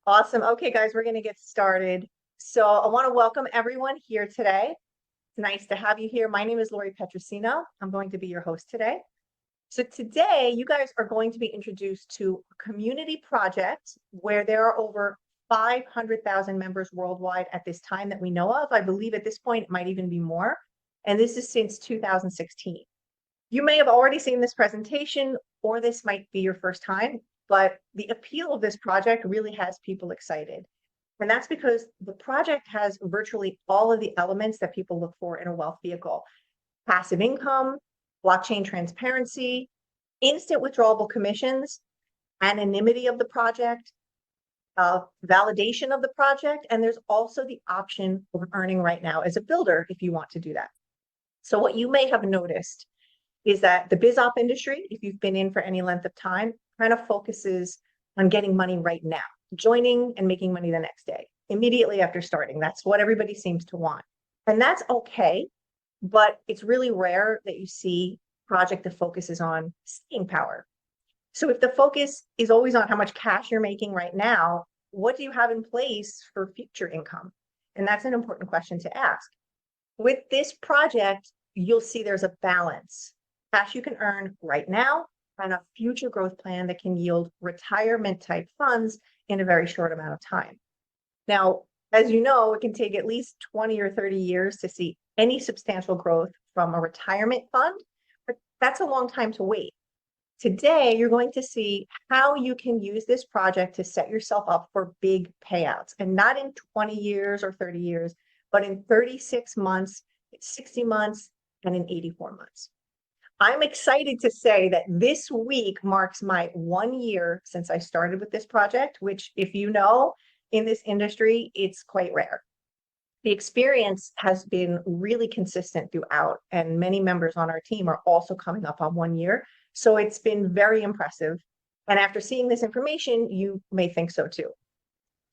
Awesome. Okay, guys, we're going to get started. So I want to welcome everyone here today. It's nice to have you here. My name is Lori Petrosino. I'm going to be your host today. So today, you guys are going to be introduced to a community project where there are over 500,000 members worldwide at this time that we know of. I believe at this point, it might even be more. And this is since 2016. You may have already seen this presentation, or this might be your first time, but the appeal of this project really has people excited. And that's because the project has virtually all of the elements that people look for in a wealth vehicle: passive income, blockchain transparency, instant withdrawable commissions, anonymity of the project, validation of the project, and there's also the option of earning right now as a builder if you want to do that. So what you may have noticed is that the biz op industry, if you've been in for any length of time, kind of focuses on getting money right now, joining and making money the next day, immediately after starting. That's what everybody seems to want. And that's okay, but it's really rare that you see a project that focuses on staying power. So if the focus is always on how much cash you're making right now, what do you have in place for future income? And that's an important question to ask. With this project, you'll see there's a balance: cash you can earn right now and a future growth plan that can yield retirement type funds in a very short amount of time. Now, as you know, it can take at least 20 or 30 years to see any substantial growth from a retirement fund, but that's a long time to wait. Today, you're going to see how you can use this project to set yourself up for big payouts, and not in 20 years or 30 years, but in 36 months, 60 months, and in 84 months. I'm excited to say that this week marks my 1 year since I started with this project, which, if you know, in this industry, it's quite rare. The experience has been really consistent throughout, and many members on our team are also coming up on 1 year. So it's been very impressive. And after seeing this information, you may think so too.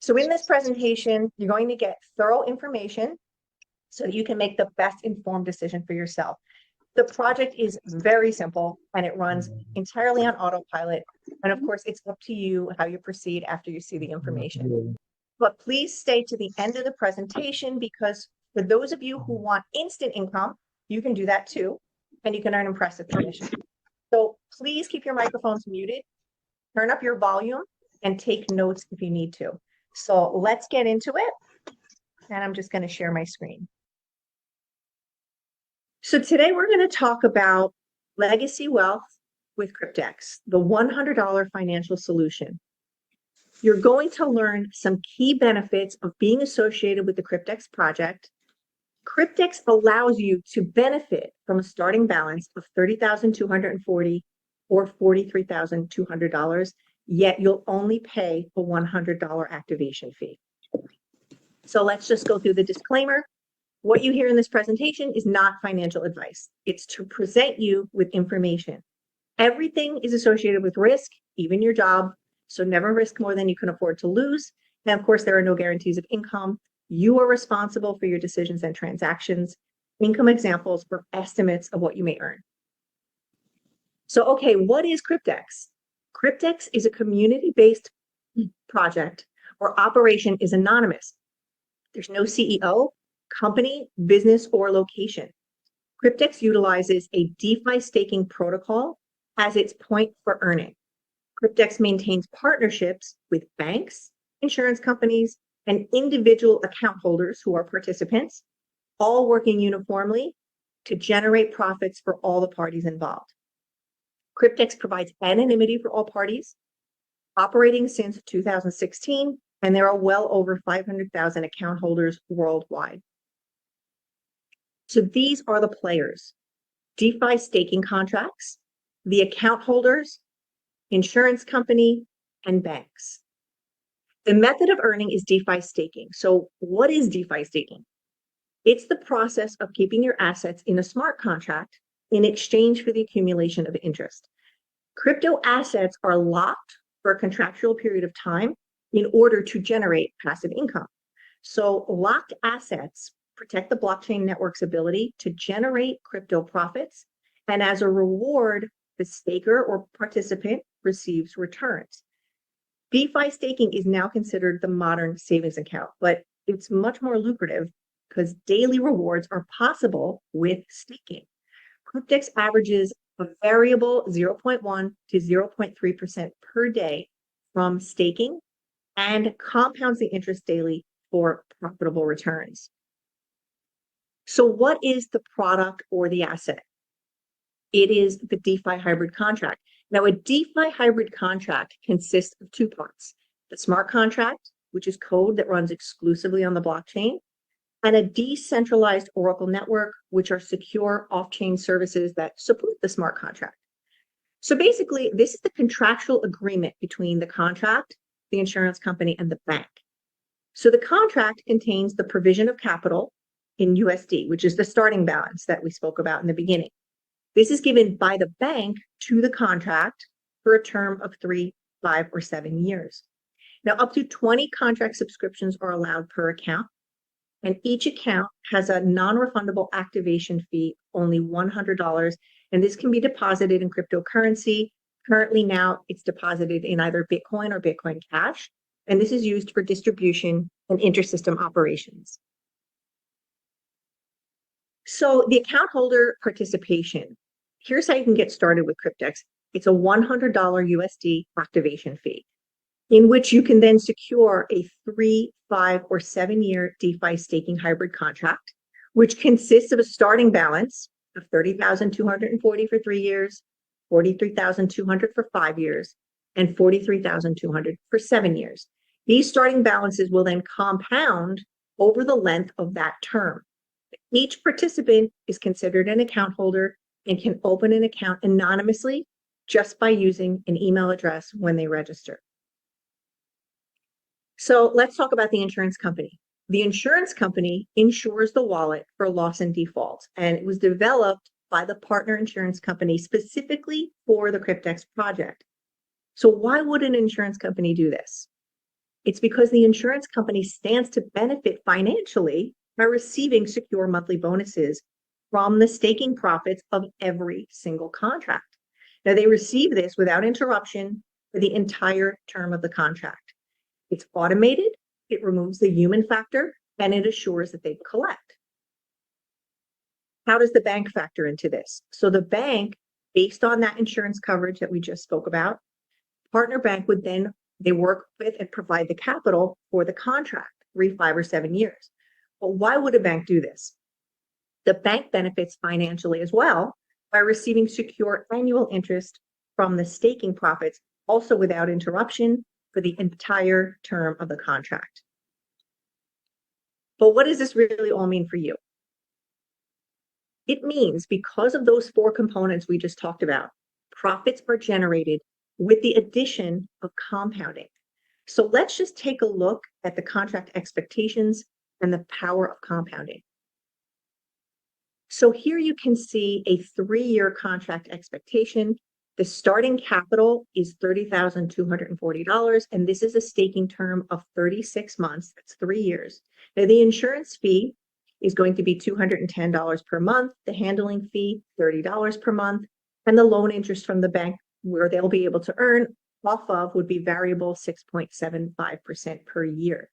So in this presentation, you're going to get thorough information so that you can make the best informed decision for yourself. The project is very simple and it runs entirely on autopilot. And of course, it's up to you how you proceed after you see the information. But please stay to the end of the presentation, because for those of you who want instant income, you can do that too, and you can earn impressive commission. So please keep your microphones muted, turn up your volume, and take notes if you need to. So let's get into it. And I'm just going to share my screen. So today we're going to talk about legacy wealth with Cryptex, the $100 financial solution. You're going to learn some key benefits of being associated with the Cryptex project. Cryptex allows you to benefit from a starting balance of $30,240 or $43,200, yet you'll only pay a $100 activation fee. So let's just go through the disclaimer. What you hear in this presentation is not financial advice. It's to present you with information. Everything is associated with risk, even your job. So never risk more than you can afford to lose. And of course, there are no guarantees of income. You are responsible for your decisions and transactions. Income examples or estimates of what you may earn. So, okay, what is Cryptex? Cryptex is a community-based project where operation is anonymous. There's no CEO, company, business, or location. Cryptex utilizes a DeFi staking protocol as its point for earning. Cryptex maintains partnerships with banks, insurance companies, and individual account holders who are participants, all working uniformly to generate profits for all the parties involved. Cryptex provides anonymity for all parties, operating since 2016, and there are well over 500,000 account holders worldwide. So these are the players: DeFi staking contracts, the account holders, insurance company, and banks. The method of earning is DeFi staking. So what is DeFi staking? It's the process of keeping your assets in a smart contract in exchange for the accumulation of interest. Crypto assets are locked for a contractual period of time in order to generate passive income. So locked assets protect the blockchain network's ability to generate crypto profits, and as a reward, the staker or participant receives returns. DeFi staking is now considered the modern savings account, but it's much more lucrative because daily rewards are possible with staking. Cryptex averages a variable 0.1 to 0.3% per day from staking and compounds the interest daily for profitable returns. So what is the product or the asset? It is the DeFi hybrid contract. Now, a DeFi hybrid contract consists of two parts: the smart contract, which is code that runs exclusively on the blockchain, and a decentralized Oracle network, which are secure off-chain services that support the smart contract. So basically, this is the contractual agreement between the contract, the insurance company, and the bank. So the contract contains the provision of capital in USD, which is the starting balance that we spoke about in the beginning. This is given by the bank to the contract for a term of 3, 5, or 7 years. Now, up to 20 contract subscriptions are allowed per account, and each account has a non-refundable activation fee, only $100, and this can be deposited in cryptocurrency. Currently now, it's deposited in either Bitcoin or Bitcoin Cash, and this is used for distribution and intersystem operations. So the account holder participation. Here's how you can get started with Cryptex. It's a $100 USD activation fee, in which you can then secure a 3, 5, or 7-year DeFi staking hybrid contract, which consists of a starting balance of $30,240 for 3 years, $43,200 for 5 years, and $43,200 for 7 years. These starting balances will then compound over the length of that term. Each participant is considered an account holder and can open an account anonymously just by using an email address when they register. So let's talk about the insurance company. The insurance company insures the wallet for loss and default, and it was developed by the partner insurance company specifically for the Cryptex project. So why would an insurance company do this? It's because the insurance company stands to benefit financially by receiving secure monthly bonuses from the staking profits of every single contract. Now, they receive this without interruption for the entire term of the contract. It's automated, it removes the human factor, and it assures that they collect. How does the bank factor into this? So the bank, based on that insurance coverage that we just spoke about, partner bank would then, they work with and provide the capital for the contract, 3, 5, or 7 years. But why would a bank do this? The bank benefits financially as well by receiving secure annual interest from the staking profits, also without interruption for the entire term of the contract. But what does this really all mean for you? It means because of those 4 components we just talked about, profits are generated with the addition of compounding. So let's just take a look at the contract expectations and the power of compounding. So here you can see a 3-year contract expectation. The starting capital is $30,240, and this is a staking term of 36 months. That's 3 years. Now, the insurance fee is going to be $210 per month, the handling fee, $30 per month, and the loan interest from the bank, where they'll be able to earn off of, would be variable 6.75% per year.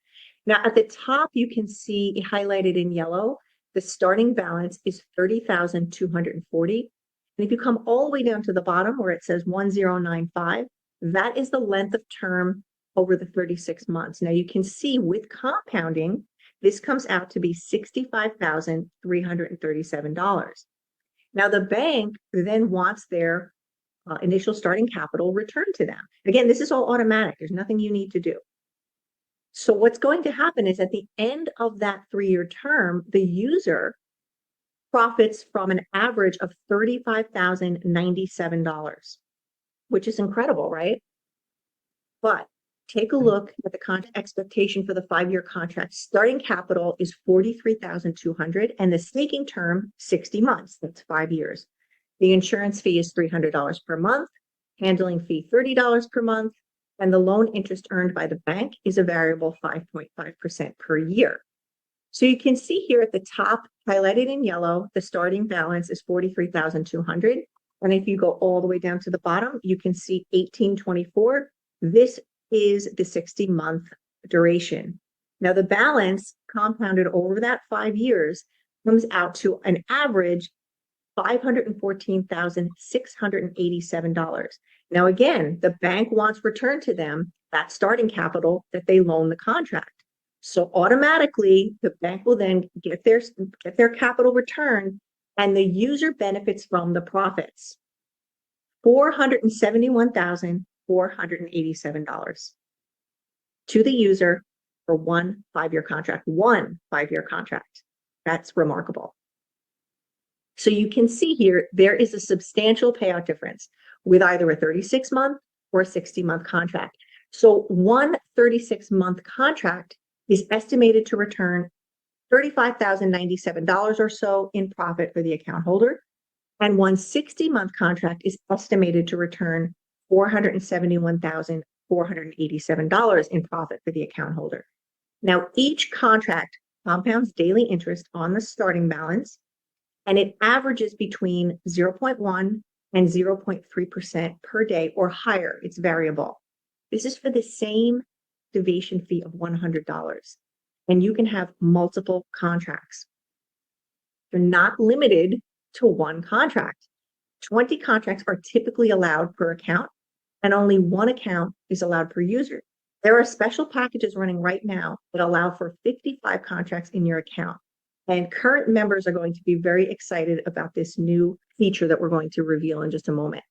Now, at the top, you can see highlighted in yellow, the starting balance is $30,240. And if you come all the way down to the bottom where it says 1095, that is the length of term over the 36 months. Now you can see with compounding, this comes out to be $65,337. Now the bank then wants their initial starting capital returned to them. Again, this is all automatic. There's nothing you need to do. So what's going to happen is at the end of that 3-year term, the user profits from an average of $35,097, which is incredible, right? But take a look at the contract expectation for the 5-year contract. Starting capital is $43,200 and the staking term 60 months. That's 5 years. The insurance fee is $300 per month, handling fee $30 per month, and the loan interest earned by the bank is a variable 5.5% per year. So you can see here at the top, highlighted in yellow, the starting balance is $43,200. And if you go all the way down to the bottom, you can see 1824. This is the 60-month duration. Now, the balance compounded over that 5 years comes out to an average $514,687. Now, again, the bank wants returned to them that starting capital that they loan the contract. So automatically, the bank will then get their capital returned, and the user benefits from the profits. $471,487 to the user for 1 5-year contract. 1 5-year contract. That's remarkable. So you can see here, there is a substantial payout difference with either a 36-month or a 60-month contract. So one 36-month contract is estimated to return $35,097 or so in profit for the account holder. And one 60-month contract is estimated to return $471,487 in profit for the account holder. Now, each contract compounds daily interest on the starting balance, and it averages between 0.1 and 0.3% per day or higher. It's variable. This is for the same activation fee of $100, and you can have multiple contracts. They're not limited to one contract. 20 contracts are typically allowed per account, and only one account is allowed per user. There are special packages running right now that allow for 55 contracts in your account. And current members are going to be very excited about this new feature that we're going to reveal in just a moment.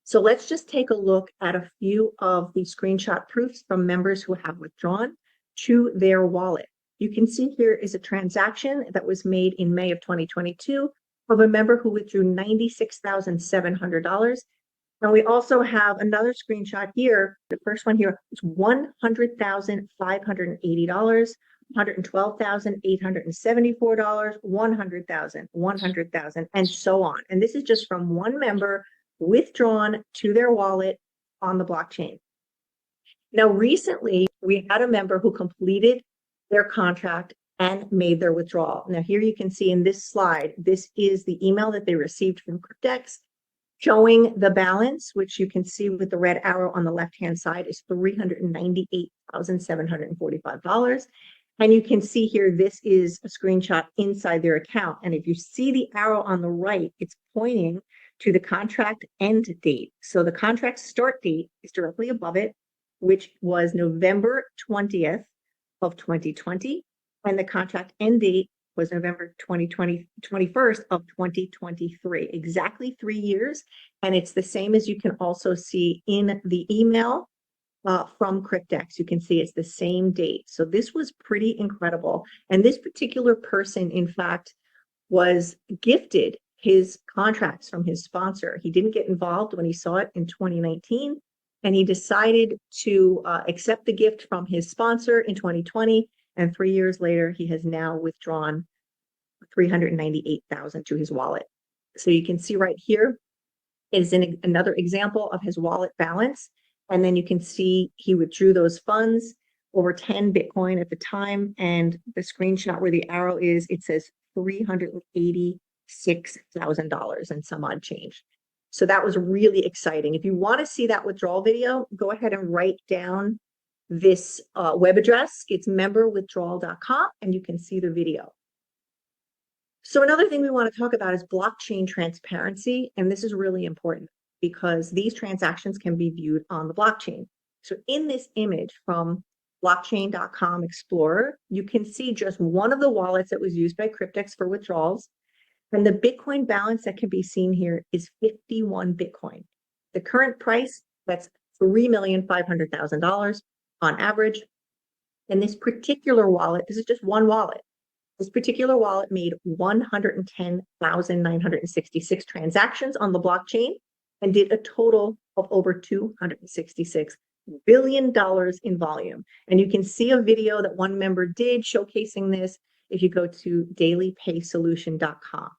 So let's just take a look at a few of the screenshot proofs from members who have withdrawn to their wallet. You can see here is a transaction that was made in May of 2022 of a member who withdrew $96,700. And we also have another screenshot here. The first one here is $100,580. $112,874, $100,000, $100,000, and so on. And this is just from one member withdrawn to their wallet on the blockchain. Now, recently, we had a member who completed their contract and made their withdrawal. Now, here you can see in this slide, this is the email that they received from Cryptex showing the balance, which you can see with the red arrow on the left-hand side is $398,745. And you can see here, this is a screenshot inside their account. And if you see the arrow on the right, it's pointing to the contract end date. So the contract start date is directly above it, which was November 20th of 2020. And the contract end date was November 21st of 2023, exactly 3 years. And it's the same as you can also see in the email from Cryptex. You can see it's the same date. So this was pretty incredible. And this particular person, in fact, was gifted his contracts from his sponsor. He didn't get involved when he saw it in 2019, and he decided to accept the gift from his sponsor in 2020. And 3 years later, he has now withdrawn $398,000 to his wallet. So you can see right here is another example of his wallet balance. And then you can see he withdrew those funds, over 10 Bitcoin at the time. And the screenshot where the arrow is, it says $386,000 and some odd change. So that was really exciting. If you want to see that withdrawal video, go ahead and write down this web address. It's memberwithdrawal.com, and you can see the video. So another thing we want to talk about is blockchain transparency. And this is really important, because these transactions can be viewed on the blockchain. So in this image from blockchain.com Explorer, you can see just one of the wallets that was used by Cryptex for withdrawals. And the Bitcoin balance that can be seen here is 51 Bitcoin. The current price, that's $3,500,000 on average. And this particular wallet, this is just one wallet. This particular wallet made 110,966 transactions on the blockchain and did a total of over $266 billion in volume. And you can see a video that one member did showcasing this if you go to dailypaysolution.com.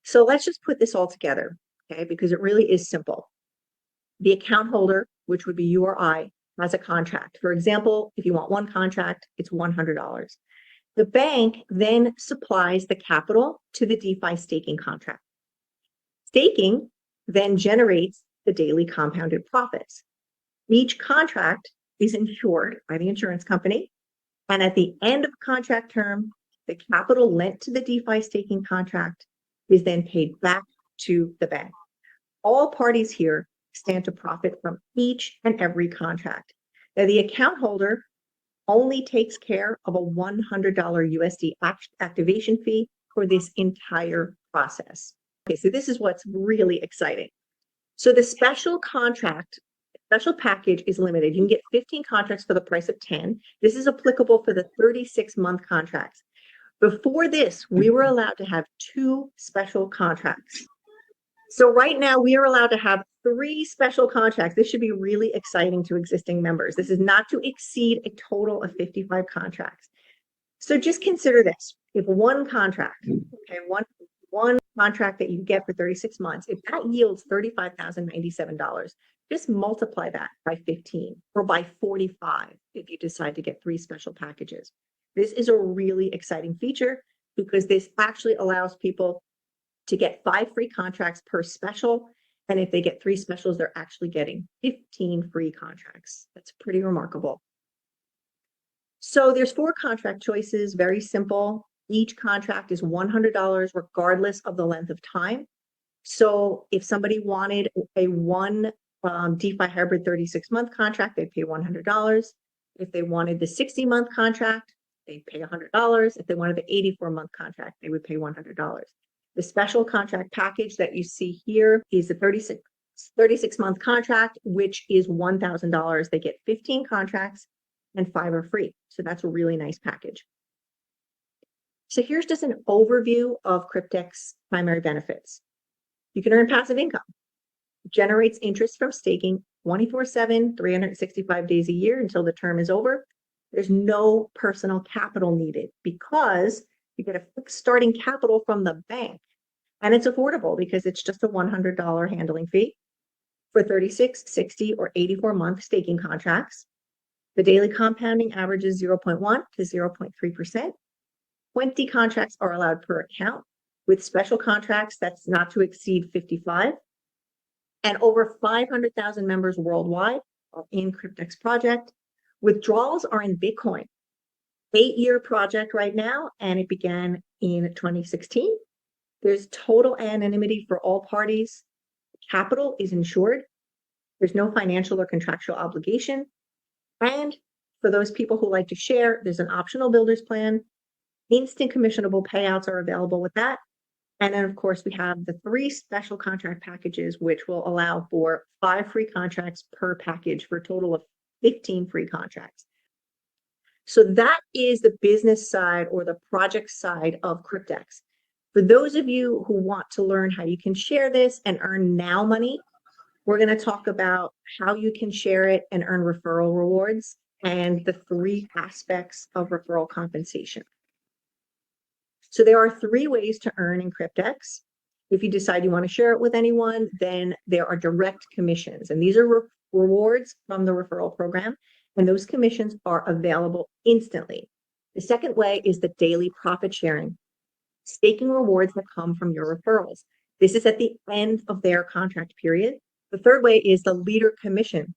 So let's just put this all together, okay? Because it really is simple. The account holder, which would be you or I, has a contract. For example, if you want one contract, it's $100. The bank then supplies the capital to the DeFi staking contract. Staking then generates the daily compounded profits. Each contract is insured by the insurance company. And at the end of contract term, the capital lent to the DeFi staking contract is then paid back to the bank. All parties here stand to profit from each and every contract. Now, the account holder only takes care of a $100 USD activation fee for this entire process. Okay, so this is what's really exciting. So the special package is limited. You can get 15 contracts for the price of 10. This is applicable for the 36-month contracts. Before this, we were allowed to have 2 special contracts. So right now we are allowed to have 3 special contracts. This should be really exciting to existing members. This is not to exceed a total of 55 contracts. So just consider this. If one contract, okay, one contract that you get for 36 months, if that yields $35,097, just multiply that by 15 or by 45 if you decide to get 3 special packages. This is a really exciting feature because this actually allows people to get 5 free contracts per special. And if they get 3 specials, they're actually getting 15 free contracts. That's pretty remarkable. So there's 4 contract choices, very simple. Each contract is $100 regardless of the length of time. So if somebody wanted a DeFi hybrid 36-month contract, they'd pay $100. If they wanted the 60-month contract, they'd pay $100. If they wanted the 84-month contract, they would pay $100. The special contract package that you see here is a 36-month contract, which is $1,000. They get 15 contracts and 5 are free. So that's a really nice package. So here's just an overview of Cryptex's primary benefits. You can earn passive income. It generates interest from staking 24/7, 365 days a year until the term is over. There's no personal capital needed because you get a fixed starting capital from the bank. And it's affordable because it's just a $100 handling fee for 36, 60, or 84-month staking contracts. The daily compounding averages 0.1 to 0.3%. 20 contracts are allowed per account, with special contracts that's not to exceed 55. And over 500,000 members worldwide are in Cryptex project. Withdrawals are in Bitcoin. 8-year project right now, and it began in 2016. There's total anonymity for all parties. Capital is insured. There's no financial or contractual obligation. And for those people who like to share, there's an optional builder's plan. Instant commissionable payouts are available with that. And then, of course, we have the 3 special contract packages, which will allow for 5 free contracts per package for a total of 15 free contracts. So that is the business side or the project side of Cryptex. For those of you who want to learn how you can share this and earn now money, we're going to talk about how you can share it and earn referral rewards and the 3 aspects of referral compensation. So there are 3 ways to earn in Cryptex. If you decide you want to share it with anyone, then there are direct commissions. And these are rewards from the referral program. And those commissions are available instantly. The second way is the daily profit sharing, staking rewards that come from your referrals. This is at the end of their contract period. The third way is the leader commission.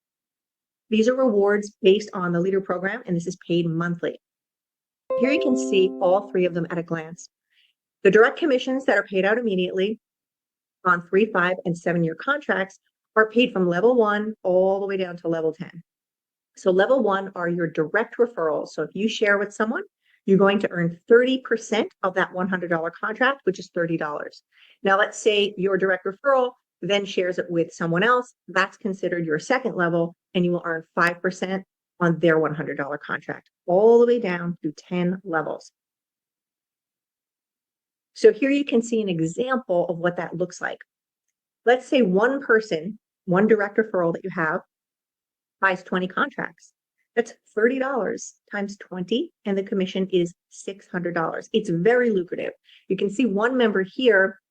These are rewards based on the leader program, and this is paid monthly. Here you can see all 3 of them at a glance. The direct commissions that are paid out immediately on 3, 5, and 7-year contracts are paid from level 1 all the way down to level 10. So level 1 are your direct referrals. So if you share with someone, you're going to earn 30% of that $100 contract, which is $30. Now, let's say your direct referral then shares it with someone else. That's considered your second level, and you will earn 5% on their $100 contract, all the way down through 10 levels. So here you can see an example of what that looks like. Let's say one person, one direct referral that you have, buys 20 contracts. That's $30 times 20, and the commission is $600. It's very lucrative. You can see one member here,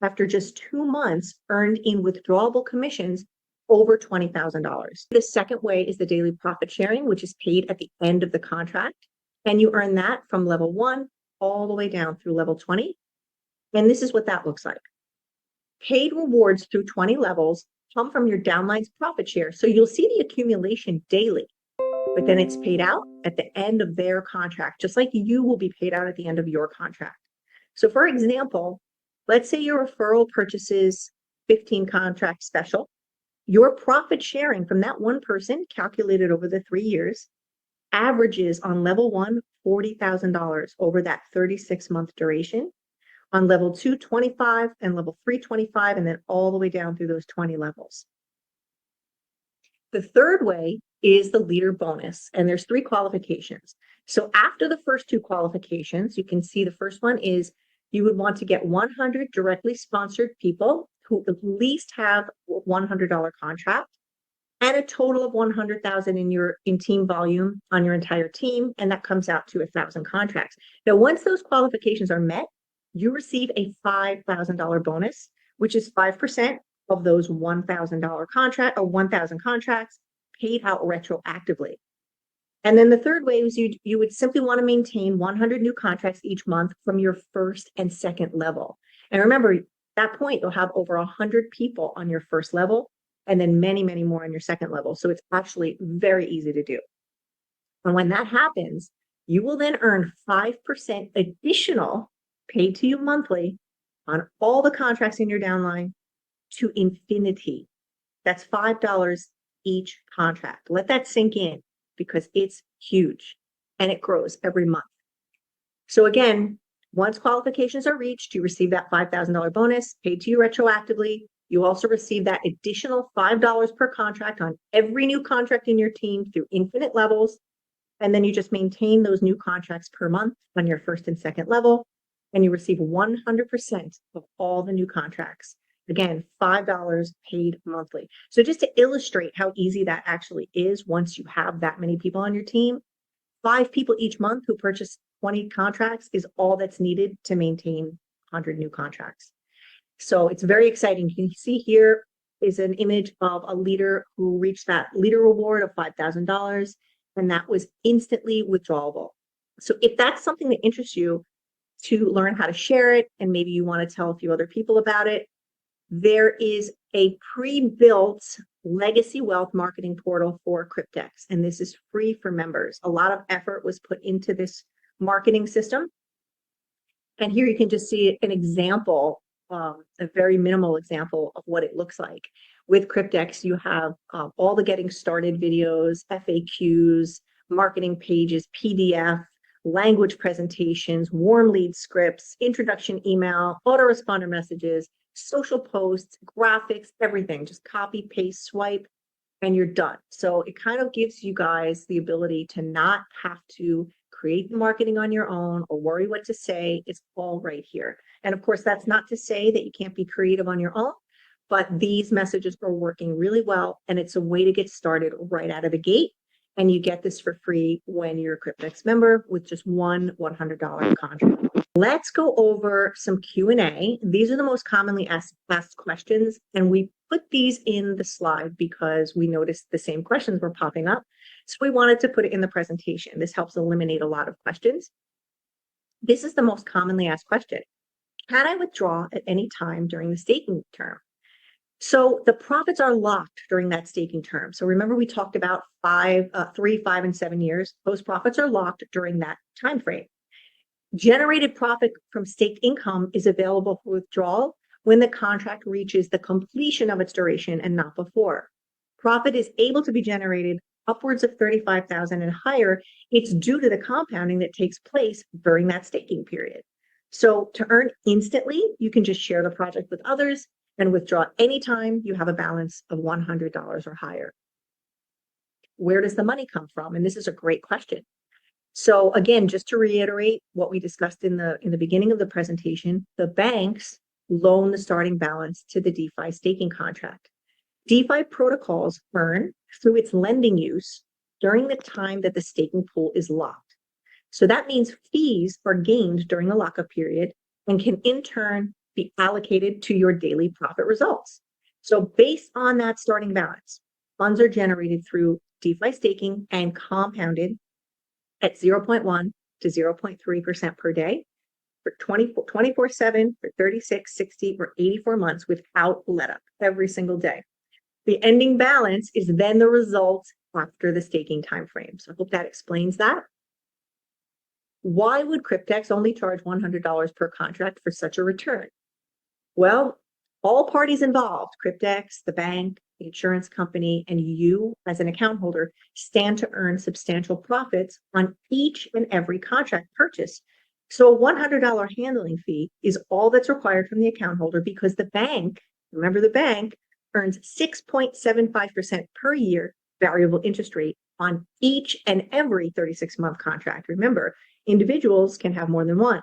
after just 2 months, earned in withdrawable commissions over $20,000. The second way is the daily profit sharing, which is paid at the end of the contract. And you earn that from level 1 all the way down through level 20. And this is what that looks like. Paid rewards through 20 levels come from your downline's profit share. So you'll see the accumulation daily, but then it's paid out at the end of their contract, just like you will be paid out at the end of your contract. So for example, let's say your referral purchases 15 contract special. Your profit sharing from that one person, calculated over the 3 years, averages on level one, $40,000 over that 36-month duration. On level 2, 25, and level 3, 25, and then all the way down through those 20 levels. The third way is the leader bonus, and there's 3 qualifications. So after the first 2 qualifications, you can see the first one is you would want to get 100 directly sponsored people who at least have a $100 contract and a total of 100,000 in team volume on your entire team, and that comes out to 1,000 contracts. Now, once those qualifications are met, you receive a $5,000 bonus, which is 5% of those $1,000 contract or 1,000 contracts paid out retroactively. And then the third way is you would simply want to maintain 100 new contracts each month from your first and second level. And remember, at that point, you'll have over 100 people on your first level and then many, many more on your second level. So it's actually very easy to do. And when that happens, you will then earn 5% additional paid to you monthly on all the contracts in your downline to infinity. That's $5 each contract. Let that sink in because it's huge and it grows every month. So again, once qualifications are reached, you receive that $5,000 bonus paid to you retroactively. You also receive that additional $5 per contract on every new contract in your team through infinite levels. And then you just maintain those new contracts per month on your first and second level. And you receive 100% of all the new contracts. Again, $5 paid monthly. So just to illustrate how easy that actually is once you have that many people on your team, 5 people each month who purchase 20 contracts is all that's needed to maintain 100 new contracts. So it's very exciting. You can see here is an image of a leader who reached that leader reward of $5,000, and that was instantly withdrawable. So if that's something that interests you to learn how to share it, and maybe you want to tell a few other people about it, there is a pre-built legacy wealth marketing portal for Cryptex, and this is free for members. A lot of effort was put into this marketing system. And here you can just see an example, a very minimal example of what it looks like. With Cryptex, you have all the getting started videos, FAQs, marketing pages, PDF, language presentations, warm lead scripts, introduction email, autoresponder messages, social posts, graphics, everything. Just copy, paste, swipe, and you're done. So it kind of gives you guys the ability to not have to create the marketing on your own or worry what to say. It's all right here. And of course, that's not to say that you can't be creative on your own, but these messages are working really well. And it's a way to get started right out of the gate. And you get this for free when you're a Cryptex member with just one $100 contract. Let's go over some Q&A. These are the most commonly asked questions, and we put these in the slide because we noticed the same questions were popping up. So we wanted to put it in the presentation. This helps eliminate a lot of questions. This is the most commonly asked question. Can I withdraw at any time during the staking term? So the profits are locked during that staking term. So remember we talked about 3, 5, and 7 years. Those profits are locked during that time frame. Generated profit from staked income is available for withdrawal when the contract reaches the completion of its duration and not before. Profit is able to be generated upwards of $35,000 and higher. It's due to the compounding that takes place during that staking period. So to earn instantly, you can just share the project with others and withdraw anytime you have a balance of $100 or higher. Where does the money come from? And this is a great question. So again, just to reiterate what we discussed in the beginning of the presentation, the banks loan the starting balance to the DeFi staking contract. DeFi protocols earn through its lending use during the time that the staking pool is locked. So that means fees are gained during the lockup period and can in turn be allocated to your daily profit results. So based on that starting balance, funds are generated through DeFi staking and compounded at 0.1 to 0.3% per day for 24/7 for 36, 60, or 84 months without let up every single day. The ending balance is then the result after the staking time frame. So I hope that explains that. Why would Cryptex only charge $100 per contract for such a return? Well, all parties involved, Cryptex, the bank, the insurance company, and you as an account holder stand to earn substantial profits on each and every contract purchase. So a $100 handling fee is all that's required from the account holder because the bank, remember the bank, earns 6.75% per year variable interest rate on each and every 36-month contract. Remember, individuals can have more than one.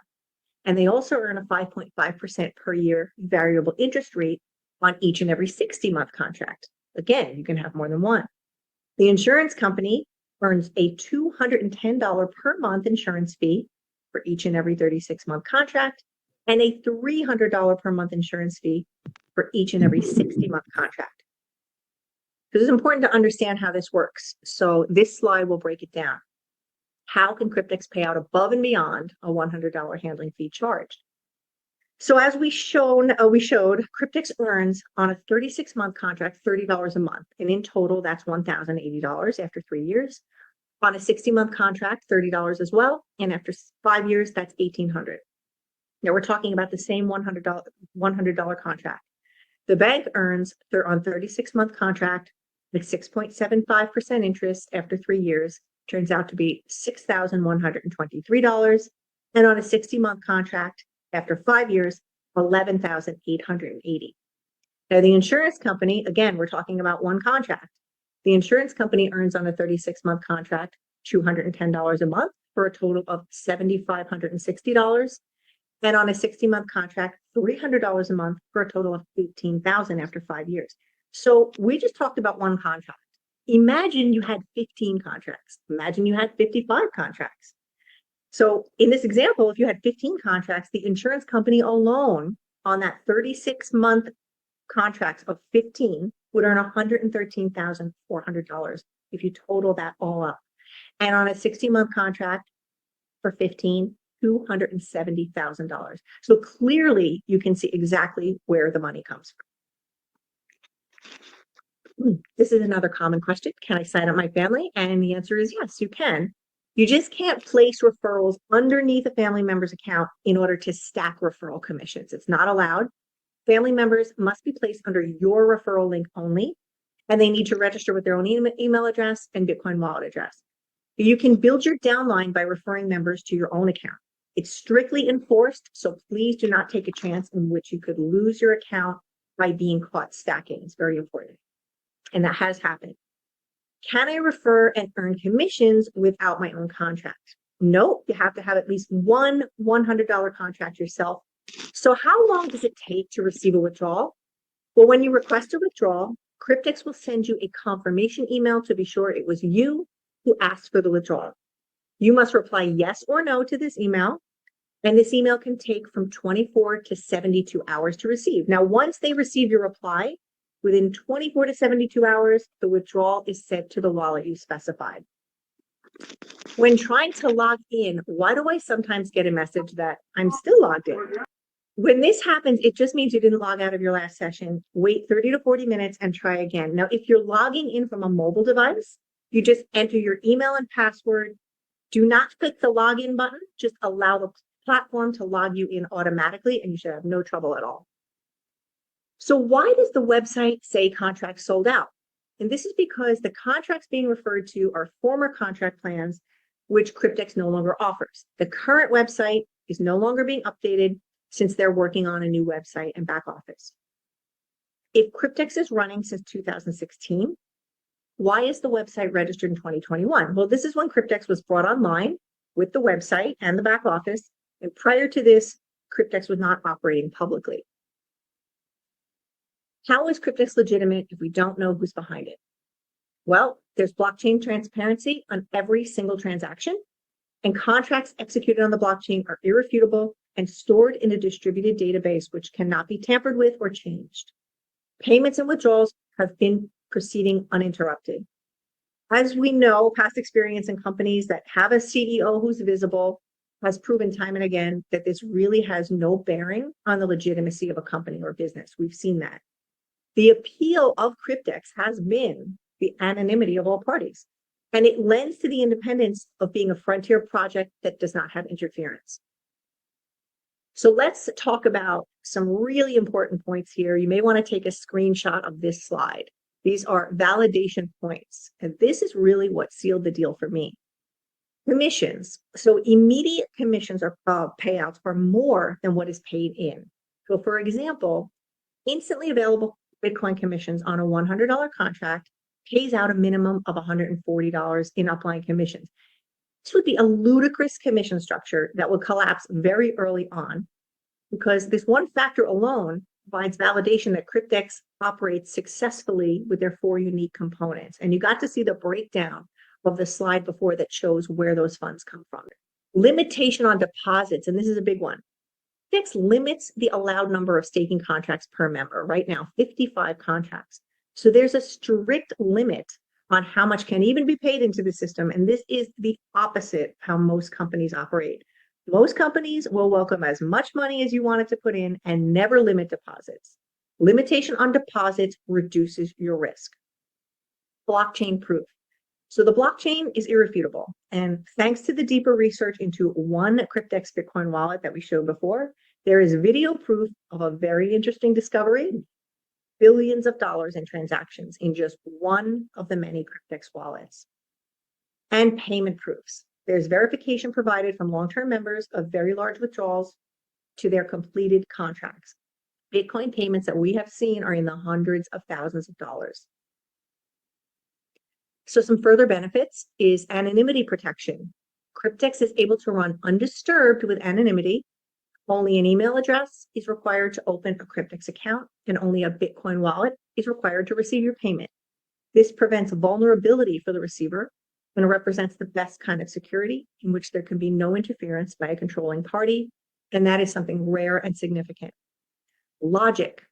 And they also earn a 5.5% per year variable interest rate on each and every 60-month contract. Again, you can have more than one. The insurance company earns a $210 per month insurance fee for each and every 36-month contract and a $300 per month insurance fee for each and every 60-month contract. This is important to understand how this works. So this slide will break it down. How can Cryptex pay out above and beyond a $100 handling fee charged? So as we showed, Cryptex earns on a 36-month contract $30 a month, and in total that's $1,080 after 3 years. On a 60-month contract, $30 as well, and after 5 years, that's $1,800. Now we're talking about the same $100 contract. The bank earns on 36-month contract with 6.75% interest after 3 years. Turns out to be $6,123, and on a 60-month contract, after 5 years, $11,880. Now, the insurance company, again, we're talking about one contract. The insurance company earns on a 36-month contract $210 a month for a total of $7,560, and on a 60-month contract, $300 a month for a total of $18,000 after 5 years. So we just talked about one contract. Imagine you had 15 contracts. Imagine you had 55 contracts. So in this example, if you had 15 contracts, the insurance company alone on that 36-month contracts of 15 would earn $113,400 if you total that all up. And on a 60-month contract for 15, $270,000. So clearly you can see exactly where the money comes from. This is another common question. Can I sign up my family? And the answer is yes, you can. You just can't place referrals underneath a family member's account in order to stack referral commissions. It's not allowed. Family members must be placed under your referral link only, and they need to register with their own email address and Bitcoin wallet address. You can build your downline by referring members to your own account. It's strictly enforced, so please do not take a chance in which you could lose your account by being caught stacking. It's very important. And that has happened. Can I refer and earn commissions without my own contract? No, you have to have at least one $100 contract yourself. So how long does it take to receive a withdrawal? Well, when you request a withdrawal, Cryptex will send you a confirmation email to be sure it was you who asked for the withdrawal. You must reply yes or no to this email, and this email can take from 24 to 72 hours to receive. Now, once they receive your reply, within 24 to 72 hours, the withdrawal is sent to the wallet you specified. When trying to log in, why do I sometimes get a message that I'm still logged in? When this happens, it just means you didn't log out of your last session. Wait 30 to 40 minutes and try again. Now, if you're logging in from a mobile device, you just enter your email and password. Do not click the login button. Just allow the platform to log you in automatically, and you should have no trouble at all. So why does the website say contracts sold out? And this is because the contracts being referred to are former contract plans, which Cryptex no longer offers. The current website is no longer being updated since they're working on a new website and back office. If Cryptex is running since 2016, why is the website registered in 2021? Well, this is when Cryptex was brought online with the website and the back office. And prior to this, Cryptex was not operating publicly. How is Cryptex legitimate if we don't know who's behind it? Well, there's blockchain transparency on every single transaction, and contracts executed on the blockchain are irrefutable and stored in a distributed database which cannot be tampered with or changed. Payments and withdrawals have been proceeding uninterrupted. As we know, past experience in companies that have a CEO who's visible has proven time and again that this really has no bearing on the legitimacy of a company or business. We've seen that. The appeal of Cryptex has been the anonymity of all parties, and it lends to the independence of being a frontier project that does not have interference. So let's talk about some really important points here. You may want to take a screenshot of this slide. These are validation points, and this is really what sealed the deal for me. Commissions. So immediate commissions or payouts are more than what is paid in. So for example, instantly available Bitcoin commissions on a $100 contract pays out a minimum of $140 in upline commissions. This would be a ludicrous commission structure that would collapse very early on, because this one factor alone provides validation that Cryptex operates successfully with their 4 unique components. And you got to see the breakdown of the slide before that shows where those funds come from. Limitation on deposits, and this is a big one. Cryptex limits the allowed number of staking contracts per member. Right now, 55 contracts. So there's a strict limit on how much can even be paid into the system. And this is the opposite of how most companies operate. Most companies will welcome as much money as you wanted to put in and never limit deposits. Limitation on deposits reduces your risk. Blockchain proof. So the blockchain is irrefutable. And thanks to the deeper research into one Cryptex Bitcoin wallet that we showed before, there is video proof of a very interesting discovery: billions of dollars in transactions in just one of the many Cryptex wallets. And payment proofs. There's verification provided from long-term members of very large withdrawals to their completed contracts. Bitcoin payments that we have seen are in the hundreds of thousands of dollars. So some further benefits is anonymity protection. Cryptex is able to run undisturbed with anonymity. Only an email address is required to open a Cryptex account, and only a Bitcoin wallet is required to receive your payment. This prevents vulnerability for the receiver and represents the best kind of security in which there can be no interference by a controlling party, and that is something rare and significant. Logic.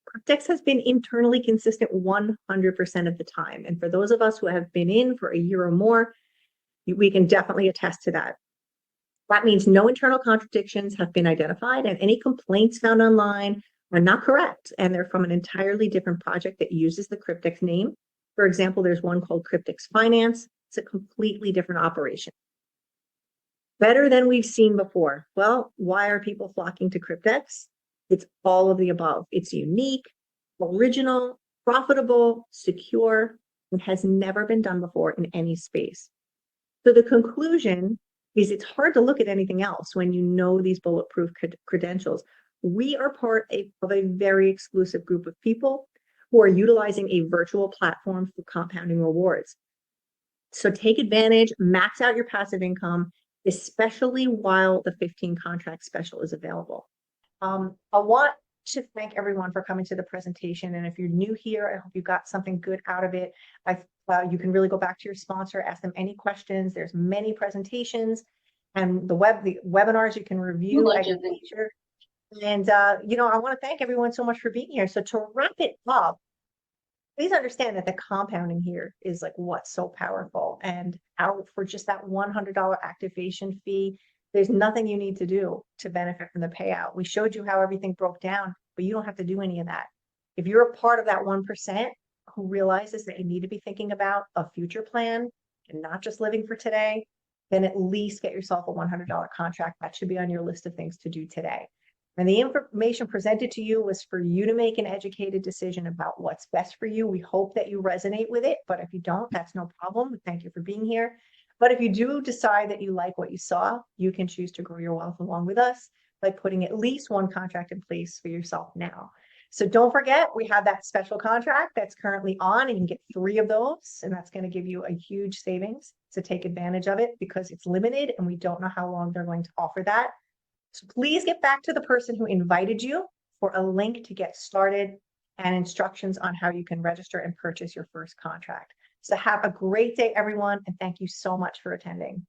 Cryptex has been internally consistent 100% of the time. And for those of us who have been in for a year or more, we can definitely attest to that. That means no internal contradictions have been identified, and any complaints found online are not correct. And they're from an entirely different project that uses the Cryptex name. For example, there's one called Cryptex Finance. It's a completely different operation. Better than we've seen before. Well, why are people flocking to Cryptex? It's all of the above. It's unique, original, profitable, secure, and has never been done before in any space. So the conclusion is it's hard to look at anything else when you know these bulletproof credentials. We are part of a very exclusive group of people who are utilizing a virtual platform for compounding rewards. So take advantage, max out your passive income, especially while the 15 contract special is available. I want to thank everyone for coming to the presentation. And if you're new here, I hope you got something good out of it. You can really go back to your sponsor, ask them any questions. There's many presentations, and the webinars you can review at your leisure. And, I want to thank everyone so much for being here. So to wrap it up, please understand that the compounding here is like what's so powerful. And out for just that $100 activation fee, there's nothing you need to do to benefit from the payout. We showed you how everything broke down, but you don't have to do any of that. If you're a part of that 1% who realizes that you need to be thinking about a future plan and not just living for today, then at least get yourself a $100 contract. That should be on your list of things to do today. And the information presented to you was for you to make an educated decision about what's best for you. We hope that you resonate with it, but if you don't, that's no problem. Thank you for being here. But if you do decide that you like what you saw, you can choose to grow your wealth along with us by putting at least one contract in place for yourself now. So don't forget, we have that special contract that's currently on, and you can get 3 of those, and that's going to give you a huge savings. So take advantage of it because it's limited and we don't know how long they're going to offer that. So please get back to the person who invited you for a link to get started and instructions on how you can register and purchase your first contract. So have a great day, everyone, and thank you so much for attending.